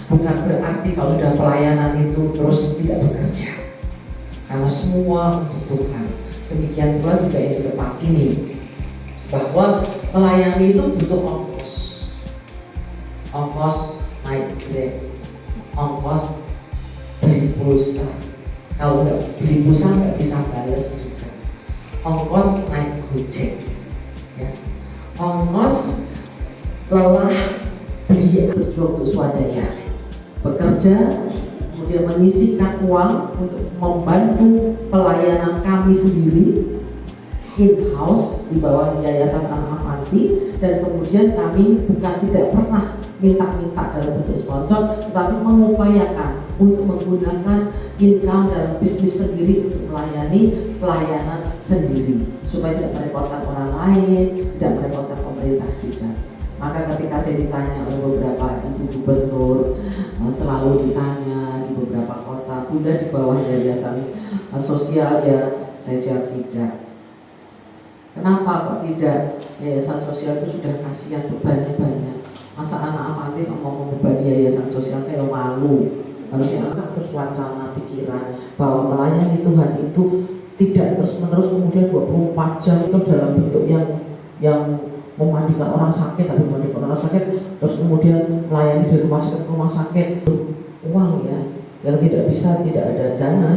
Bukan berarti kalau sudah pelayanan itu terus tidak bekerja, karena semua untuk Tuhan. Demikian pula juga yang di tempat ini, bahwa melayani itu butuh ongkos naik Grab, ongkos beli pulsa. Kalau nggak beli pulsa nggak bisa balas juga. Ongkos naik Gojek, ya. Ongkos lelah beli berjuang untuk swadaya, bekerja, kemudian menyisihkan uang untuk membantu pelayanan kami sendiri in-house di bawah Yayasan Anak Avanti, dan kemudian kami bukan tidak pernah minta-minta dalam bentuk sponsor, tetapi mengupayakan untuk menggunakan income dalam bisnis sendiri untuk melayani pelayanan sendiri supaya tidak merepotkan orang lain, tidak merepotkan pemerintah juga. Maka ketika saya ditanya oleh beberapa ibu gubernur, selalu ditanya di beberapa kota, Bunda di bawah yayasan sosial ya? Saya jawab tidak. Kenapa kok tidak? Yayasan sosial itu sudah kasihan, bebannya banyak. Masa Anak Avanti mau membebani yayasan sosial, kayak malu. Harusnya anak terus wacana pikiran bahwa melayani Tuhan itu tidak terus-menerus kemudian 24 jam itu dalam bentuk yang memandikan orang sakit, tapi memandikan orang sakit terus kemudian melayani dari rumah sakit ke rumah sakit, uang ya, yang tidak bisa, tidak ada dana.